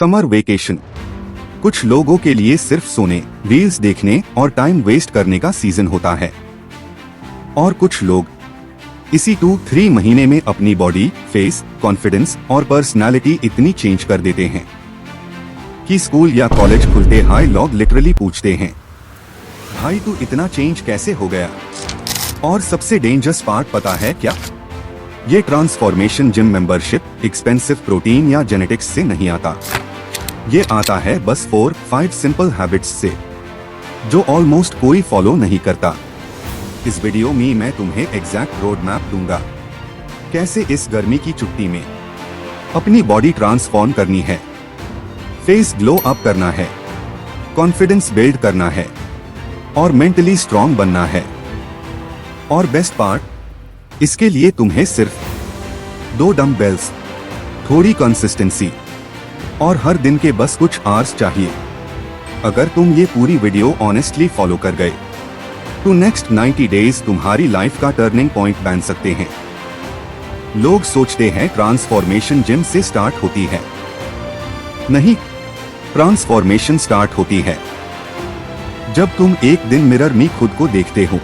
Summer vacation कुछ लोगों के लिए सिर्फ सोने, रील्स देखने और टाइम वेस्ट करने का सीजन होता है। और कुछ लोग इसी 2-3 महीने में अपनी बॉडी, फेस, कॉन्फिडेंस और पर्सनालिटी इतनी चेंज कर देते हैं कि स्कूल या कॉलेज खुलते हाई लोग लिटरली पूछते हैं, भाई तू इतना चेंज कैसे हो गया? और सबसे डेंजरस पार्ट पता है क्या? ये transformation gym membership, expensive protein या जेनेटिक्स से नहीं आता। ये आता है बस 4-5 सिंपल हैबिट्स से, जो ऑलमोस्ट कोई फॉलो नहीं करता। इस वीडियो में मैं तुम्हें एग्जैक्ट रोड मैप दूंगा, कैसे इस गर्मी की छुट्टी में अपनी बॉडी ट्रांसफॉर्म करनी है, फेस ग्लो अप करना है, कॉन्फिडेंस बिल्ड करना है और मेंटली स्ट्रांग बनना है। और बेस्ट पार्ट, इसके लिए तुम्हें सिर्फ 2 डंबल्स, थोड़ी कंसिस्टेंसी और हर दिन के बस कुछ आवर्स चाहिए। अगर तुम ये पूरी वीडियो ऑनेस्टली फॉलो कर गए तो नेक्स्ट 90 डेज तुम्हारी लाइफ का टर्निंग पॉइंट बन सकते हैं। लोग सोचते हैं ट्रांसफॉर्मेशन जिम से स्टार्ट होती है। नहीं, ट्रांसफॉर्मेशन स्टार्ट होती है जब तुम एक दिन मिरर में खुद को देखते हो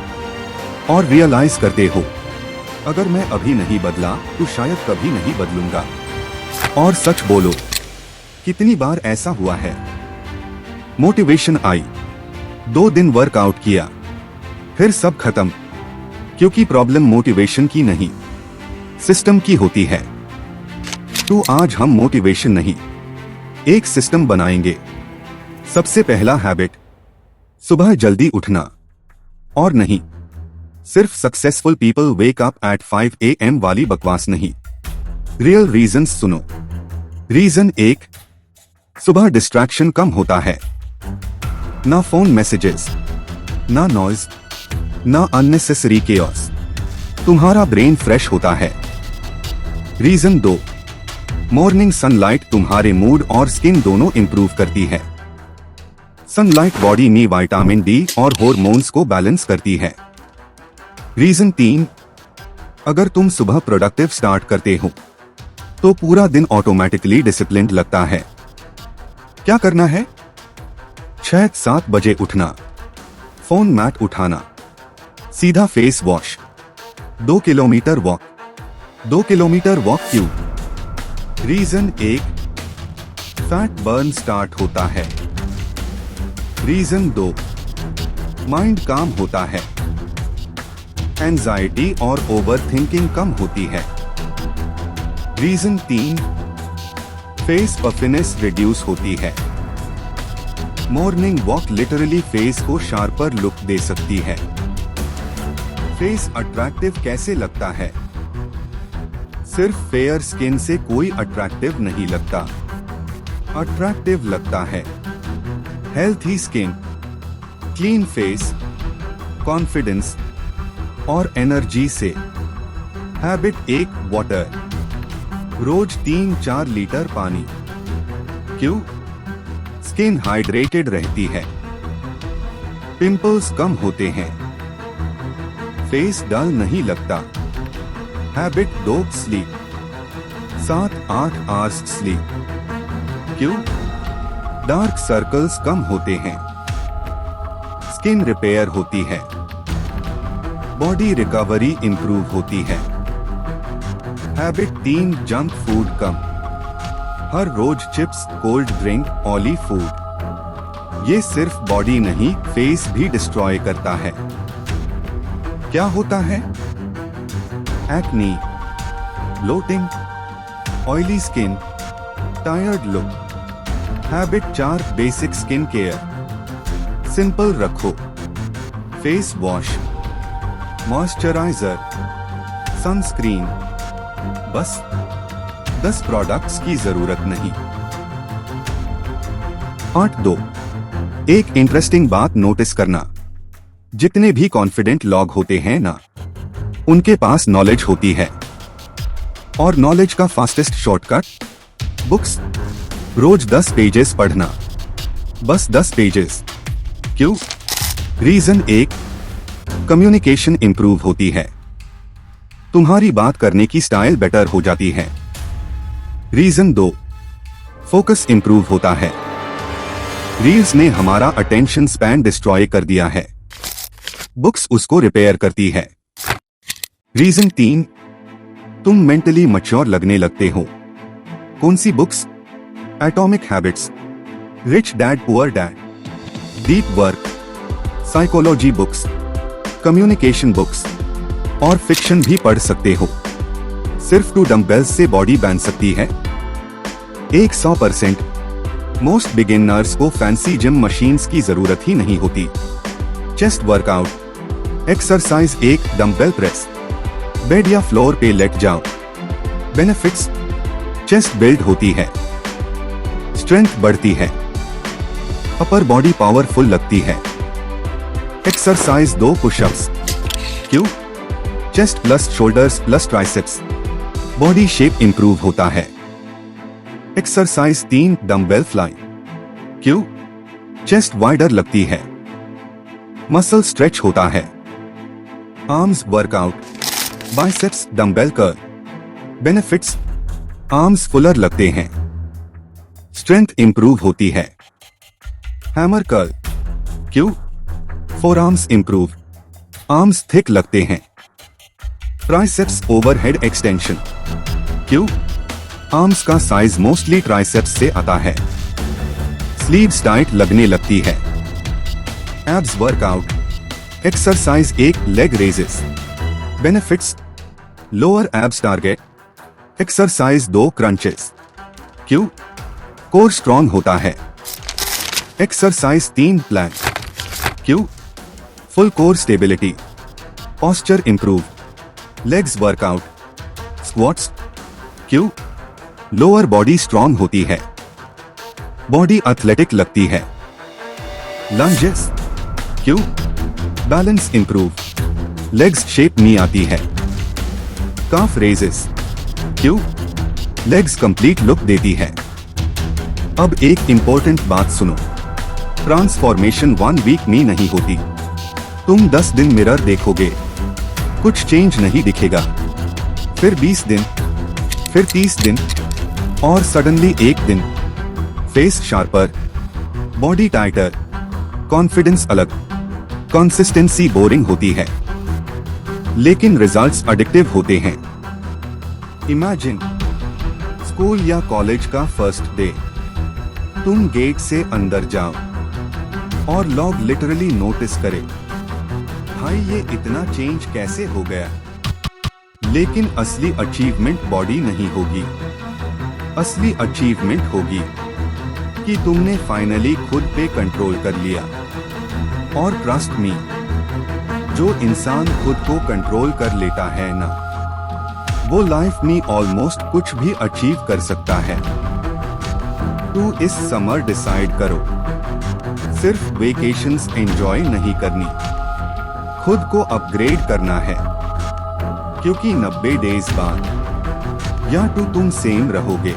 और रियलाइज करते हो, अगर मैं अभी नहीं बदला तो शायद कभी नहीं बदलूंगा। और सच बोलो, कितनी बार ऐसा हुआ है? मोटिवेशन आई, 2 दिन वर्कआउट किया, फिर सब खत्म, क्योंकि प्रॉब्लम मोटिवेशन की नहीं, सिस्टम की होती है। तो आज हम मोटिवेशन नहीं, एक सिस्टम बनाएंगे। सबसे पहला हैबिट, सुबह जल्दी उठना। और नहीं, सिर्फ successful people wake up at 5 AM वाली बकवास नहीं। रियल रीजंस सुनो। रीजन 1, सुबह डिस्ट्रैक्शन कम होता है। ना फोन मैसेजेस, ना नॉइज, ना अननेसेसरी केओस। तुम्हारा ब्रेन फ्रेश होता है। रीजन 2, मॉर्निंग सनलाइट तुम्हारे मूड और स्किन दोनों इंप्रूव करती है। सनलाइट बॉडी में विटामिन डी और हॉर्मोन्स को बैलेंस करती है। रीजन 3, अगर तुम सुबह प्रोडक्टिव स्टार्ट करते हो तो पूरा दिन ऑटोमेटिकली डिसिप्लिन्ड लगता है। क्या करना है? 6-7 बजे उठना, फोन मैट उठाना, सीधा face wash, 2 kilometre walk. 2 kilometre walk क्यों? रीजन 1, फैट बर्न स्टार्ट होता है। रीजन 2, माइंड काम होता है, एंजाइटी और ओवरथिंकिंग कम होती है। रीजन 3, फेस पफिनेस रिड्यूस होती है। मॉर्निंग वॉक लिटरली फेस को शार्पर लुक दे सकती है। फेस अट्रैक्टिव कैसे लगता है? सिर्फ फेयर स्किन से कोई अट्रैक्टिव नहीं लगता। अट्रैक्टिव लगता है healthy skin, clean face, confidence और एनर्जी से। Habit 1, water. रोज 3-4 लीटर पानी। क्यों? स्किन हाइड्रेटेड रहती है, पिंपल्स कम होते हैं, फेस डल नहीं लगता। Habit 2, sleep. 7-8 hours sleep. क्यों? डार्क सर्कल्स कम होते हैं, स्किन रिपेयर होती है, बॉडी रिकवरी इंप्रूव होती है। हैबिट 3, जंक फूड कम। हर रोज chips, cold drink, oily food, ये सिर्फ बॉडी नहीं फेस भी डिस्ट्रॉय करता है। क्या होता है? Acne, bloating, oily skin, tired look. Habit 4, basic skin care. Simple रखो, फेस वॉश, मॉइस्चराइजर, सनस्क्रीन, बस 10 प्रोडक्ट्स की जरूरत नहीं। पार्ट 2, एक इंटरेस्टिंग बात नोटिस करना, जितने भी कॉन्फिडेंट लोग होते हैं ना, उनके पास नॉलेज होती है। और नॉलेज का फास्टेस्ट शॉर्टकट, बुक्स। रोज 10 पेजेस पढ़ना, बस 10 पेजेस। क्यों? रीजन 1, कम्युनिकेशन इंप्रूव होती है, तुम्हारी बात करने की स्टाइल बेटर हो जाती है। रीजन 2, फोकस इंप्रूव होता है। रील्स ने हमारा अटेंशन स्पैन डिस्ट्रॉय कर दिया है, बुक्स उसको रिपेयर करती है। रीजन 3, तुम मेंटली मैच्योर लगने लगते हो। कौन सी books? Atomic habits, rich dad poor dad, deep work, psychology books, communication books और फिक्शन भी पढ़ सकते हो। सिर्फ 2 डंबल्स से बॉडी बन सकती है? 100%। मोस्ट बिगिनर्स को फैंसी जिम मशीन्स की जरूरत ही नहीं होती। Chest workout exercise 1 dumbbell press, bed या फ्लोर पे लेट जाओ। बेनिफिट्स: चेस्ट बिल्ड होती है, स्ट्रेंथ बढ़ती है, अपर बॉडी पावरफुल लगती है। Exercise 2 pushups. क्यों? Chest plus shoulders plus triceps, body shape improve होता है। Exercise 3 dumbbell fly. क्यों? चेस्ट वाइडर लगती है, मसल स्ट्रेच होता है। Arms workout, biceps dumbbell curl. Benefits: arms fuller लगते हैं, स्ट्रेंथ इंप्रूव होती है। Hammer curl. क्यों? फोरआर्म्स इंप्रूव, आर्म्स थिक लगते हैं। Triceps overhead extension. क्यों? आर्म्स का साइज मोस्टली ट्राइसेप्स से आता है, स्लीव्स टाइट लगने लगती है। Abs workout exercise 1 leg raises. Benefits: lower abs target. Exercise 2 crunches. क्यों? कोर स्ट्रॉन्ग होता है। Exercise 3 plank. क्यों? Full core stability, posture improve. Legs workout squats. क्यों? लोअर बॉडी स्ट्रॉन्ग होती है, बॉडी एथलेटिक लगती है। लंजेस। क्यों? बैलेंस इंप्रूव, लेग्स शेप नहीं आती है। काफ रेजेस। क्यों? लेग्स कंप्लीट लुक देती है। अब एक इंपॉर्टेंट बात सुनो, ट्रांसफॉर्मेशन 1 वीक में नहीं होती। तुम 10 दिन मिरर देखोगे, कुछ चेंज नहीं दिखेगा, फिर 20 दिन, फिर 30 दिन और सडनली एक दिन फेस शार्पर, बॉडी टाइटर, कॉन्फिडेंस अलग, कंसिस्टेंसी बोरिंग होती है, लेकिन रिजल्ट्स एडिक्टिव होते हैं। इमेजिन स्कूल या कॉलेज का फर्स्ट डे, तुम गेट से अंदर जाओ और लोग लिटरली नोटिस करें, भाई ये इतना चेंज कैसे हो गया। लेकिन असली अचीवमेंट बॉडी नहीं होगी, असली अचीवमेंट होगी कि तुमने फाइनली खुद पे कंट्रोल कर लिया। और ट्रस्ट मी, जो इंसान खुद को कंट्रोल कर लेता है ना, वो लाइफ में ऑलमोस्ट कुछ भी अचीव कर सकता है। तू इस समर डिसाइड करो, सिर्फ वेकेशंस एंजॉय नहीं करनी, खुद को अपग्रेड करना है, क्योंकि 90 डेज बाद या तो तुम सेम रहोगे